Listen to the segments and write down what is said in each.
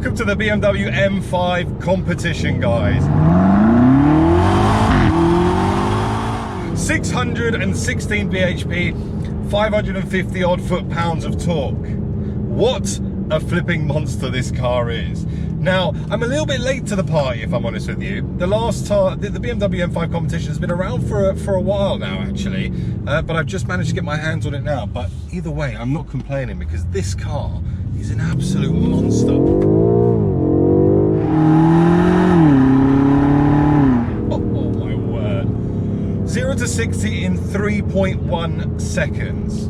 Welcome to the BMW M5 Competition, guys. 616 bhp, 550 odd foot-pounds of torque. What a flipping monster this car is. Now, I'm a little bit late to the party, if I'm honest with you. The BMW M5 Competition has been around for a while now, actually, but I've just managed to get my hands on it now. But either way, I'm not complaining because this car is an absolute monster. Oh my word. 0 to 60 in 3.1 seconds.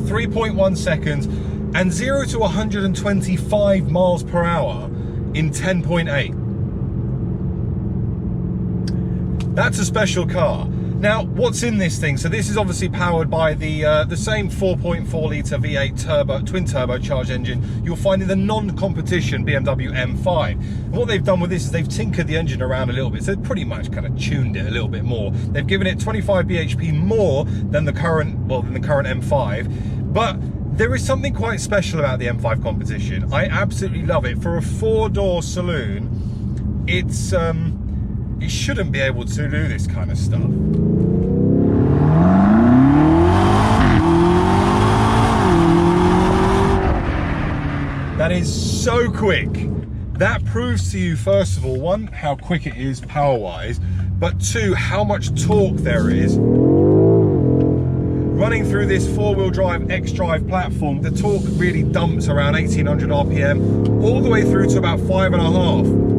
3.1 seconds, and 0 to 125 miles per hour in 10.8. That's a special car. Now, what's in this thing? So this is obviously powered by the same 4.4 litre V8 turbo, twin turbocharged engine you'll find in the non-competition BMW M5. And what they've done with this is they've tinkered the engine around a little bit. So they've pretty much kind of tuned it a little bit more. They've given it 25 bhp more than the current M5, but there is something quite special about the M5 Competition. I absolutely love it. For a four-door saloon, it shouldn't be able to do this kind of stuff. That is so quick. That proves to you, first of all, one, how quick it is power-wise, but two, how much torque there is. Running through this four-wheel drive Xdrive platform, the torque really dumps around 1800 RPM, all the way through to about 5.5.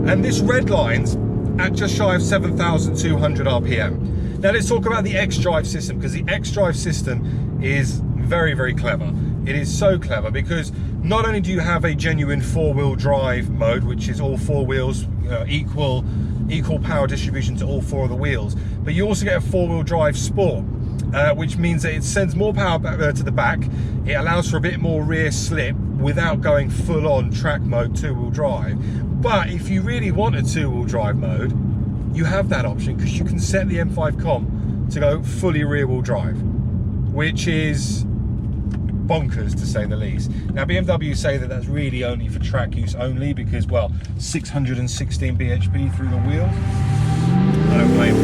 And this red line's at just shy of 7,200 RPM. Now let's talk about the Xdrive system, because the Xdrive system is very, very clever. It is so clever because not only do you have a genuine four-wheel drive mode, which is all four wheels, equal power distribution to all four of the wheels, but you also get a four-wheel drive sport. Which means that it sends more power back to the back. It allows for a bit more rear slip without going full-on track mode two-wheel drive. But if you really want a two-wheel drive mode, you have that option because you can set the M5 Comp to go fully rear-wheel drive, which is bonkers to say the least. Now BMW say that that's really only for track use only because, well, 616 bhp through the wheels. I don't blame them.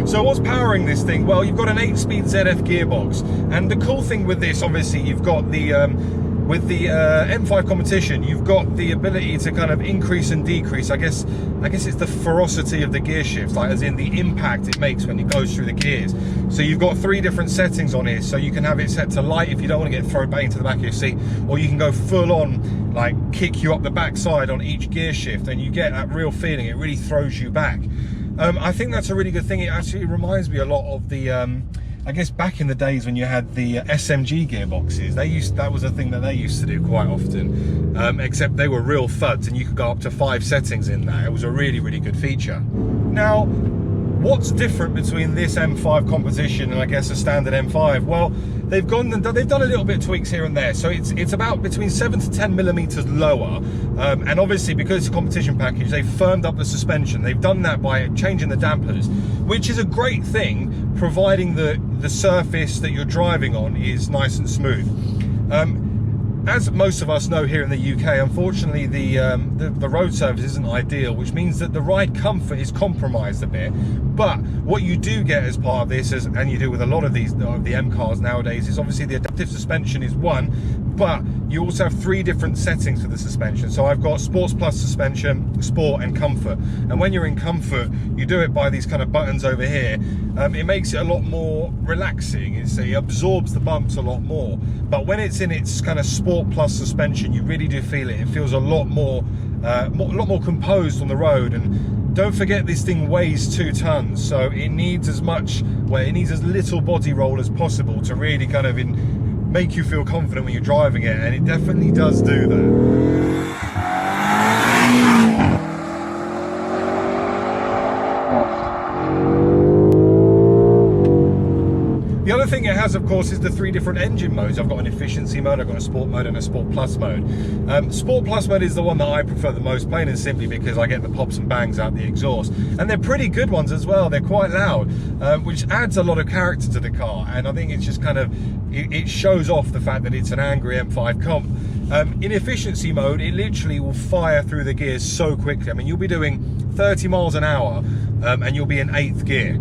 So what's powering this thing? Well, you've got an 8-speed ZF gearbox, and the cool thing with this, obviously, you've got the with the M5 Competition, you've got the ability to kind of increase and decrease. I guess it's the ferocity of the gear shifts, like as in the impact it makes when it goes through the gears. So you've got 3 different settings on here. So you can have it set to light if you don't want to get thrown back into the back of your seat, or you can go full on, like kick you up the backside on each gear shift, and you get that real feeling. It really throws you back. I think that's a really good thing. It actually reminds me a lot of the, I guess back in the days when you had the SMG gearboxes. That was a thing that they used to do quite often, except they were real thuds, and you could go up to 5 settings in there. It was a really, really good feature. Now, what's different between this M5 Competition and I guess a standard M5? Well, they've done a little bit of tweaks here and there. So it's about between 7 to 10 millimeters lower, and obviously because it's a competition package, they've firmed up the suspension. They've done that by changing the dampers, which is a great thing, providing the surface that you're driving on is nice and smooth. As most of us know here in the UK, unfortunately the road surface isn't ideal, which means that the ride comfort is compromised a bit. But what you do get as part of this, and you do with a lot of these the M cars nowadays, is obviously the adaptive suspension is one, but you also have 3 different settings for the suspension. So I've got Sports Plus suspension, Sport, and Comfort. And when you're in Comfort, you do it by these kind of buttons over here. It makes it a lot more relaxing. It absorbs the bumps a lot more. But when it's in its kind of Sport Plus suspension, you really do feel it. It feels a lot more composed on the road. And don't forget, this thing weighs 2 tons, so it needs as little body roll as possible to really kind of make you feel confident when you're driving it, and it definitely does do that. The other thing it has, of course, is the 3 different engine modes. I've got an efficiency mode, I've got a sport mode, and a sport plus mode. Sport plus mode is the one that I prefer the most, plain and simply because I get the pops and bangs out the exhaust. And they're pretty good ones as well. They're quite loud, which adds a lot of character to the car. And I think it's just kind of, it shows off the fact that it's an angry M5 comp. In efficiency mode, it literally will fire through the gears so quickly. I mean, you'll be doing 30 miles an hour and you'll be in 8th gear.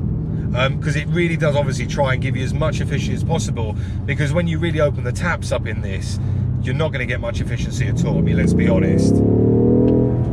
Because it really does obviously try and give you as much efficiency as possible, because when you really open the taps up in this, you're not going to get much efficiency at all. I mean, let's be honest.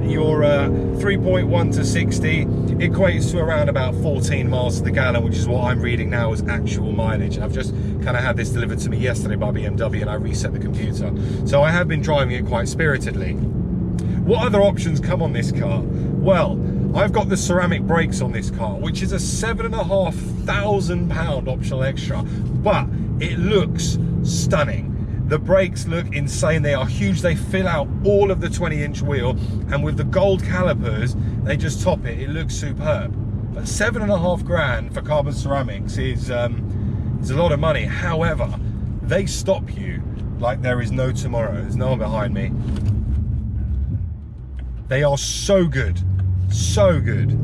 Your 3.1 to 60 equates to around about 14 miles to the gallon, which is what I'm reading now as actual mileage. And I've just kind of had this delivered to me yesterday by BMW, and I reset the computer. So I have been driving it quite spiritedly. What other options come on this car? Well, I've got the ceramic brakes on this car, which is a £7,500 optional extra, but it looks stunning. The brakes look insane. They are huge. They fill out all of the 20-inch wheel, and with the gold calipers, they just top it. It looks superb. But £7.5 grand for carbon ceramics is a lot of money. However, they stop you like there is no tomorrow. There's no one behind me. They are so good. So good.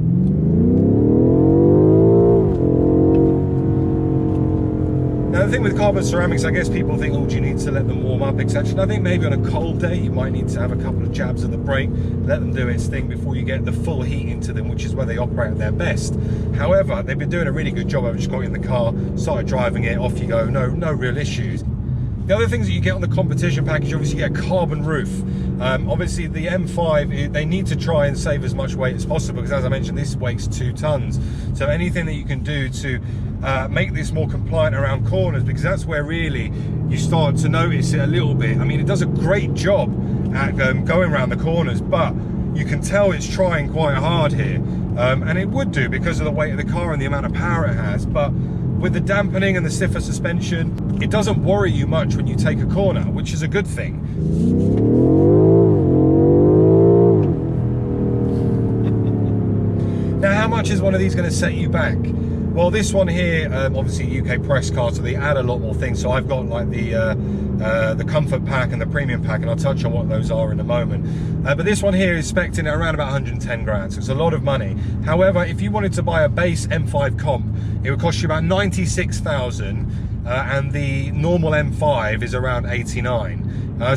Now the thing with carbon ceramics, I guess people think, oh, do you need to let them warm up, etc. And I think maybe on a cold day you might need to have a couple of jabs of the brake, let them do its thing before you get the full heat into them, which is where they operate at their best. However, they've been doing a really good job. I've just got in the car, started driving it, off you go, no real issues. The other things that you get on the competition package, obviously you get a carbon roof. Obviously the M5, they need to try and save as much weight as possible, because as I mentioned, this weighs 2 tons. So anything that you can do to make this more compliant around corners, because that's where really you start to notice it a little bit. I mean, it does a great job at going around the corners, but you can tell it's trying quite hard here. And it would do because of the weight of the car and the amount of power it has. But with the dampening and the stiffer suspension, it doesn't worry you much when you take a corner, which is a good thing. Now, how much is one of these going to set you back? Well, this one here, obviously UK press car, so they add a lot more things. So I've got like the comfort pack and the premium pack, and I'll touch on what those are in a moment. But this one here is spec'd in at around about 110 grand, so it's a lot of money. However, if you wanted to buy a base M5 comp, it would cost you about 96,000, and the normal M5 is around 89.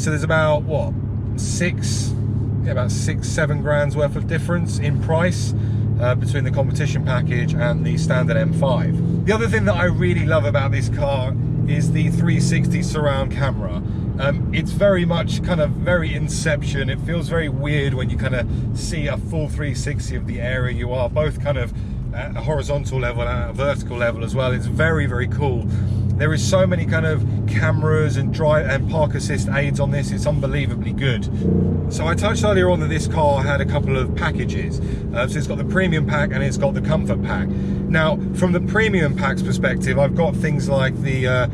So there's about what, about 6-7 grand's worth of difference in price between the competition package and the standard M5. The other thing that I really love about this car is the 360 surround camera. It's very much kind of very Inception. It feels very weird when you kind of see a full 360 of the area you are, both kind of at a horizontal level and at a vertical level as well. It's very, very cool. There is so many kind of cameras and drive and park assist aids on this. It's unbelievably good. So I touched earlier on that this car had a couple of packages. So it's got the premium pack and it's got the comfort pack. Now, from the premium pack's perspective, I've got things like the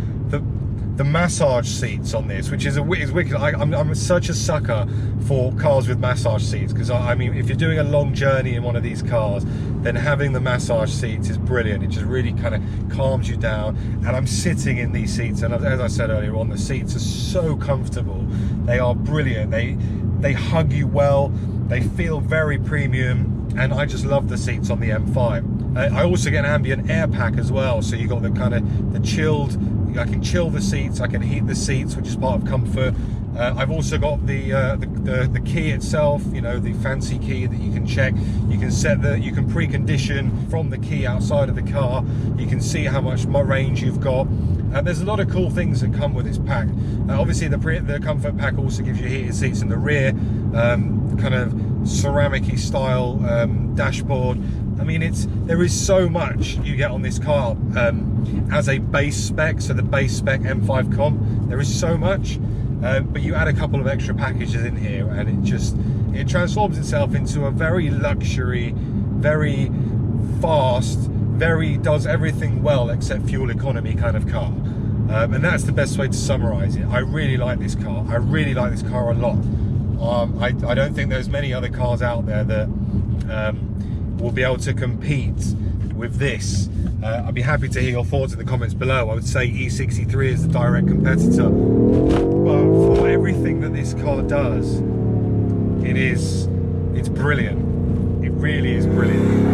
massage seats on this, which is wicked. I'm such a sucker for cars with massage seats, because I mean, if you're doing a long journey in one of these cars, then having the massage seats is brilliant. It just really kind of calms you down. And I'm sitting in these seats, and as I said earlier on, the seats are so comfortable. They are brilliant. They hug you well. They feel very premium, and I just love the seats on the M5. I also get an ambient air pack as well, so you got the kind of the chilled. I can chill the seats, I can heat the seats, which is part of comfort. I've also got the key itself, you know, the fancy key that you can check. You can you can precondition from the key outside of the car. You can see how much range you've got. There's a lot of cool things that come with this pack. Obviously, the comfort pack also gives you heated seats in the rear, kind of ceramic-y style dashboard. I mean, there is so much you get on this car as a base spec. So the base spec M5 comp, there is so much, but you add a couple of extra packages in here, and it transforms itself into a very luxury, very fast, does everything well except fuel economy kind of car. And that's the best way to summarize it. I really like this car. I really like this car a lot. I don't think there's many other cars out there that will be able to compete with this. I'd be happy to hear your thoughts in the comments below. I would say E63 is the direct competitor, but for everything that this car does, it's brilliant. It really is brilliant.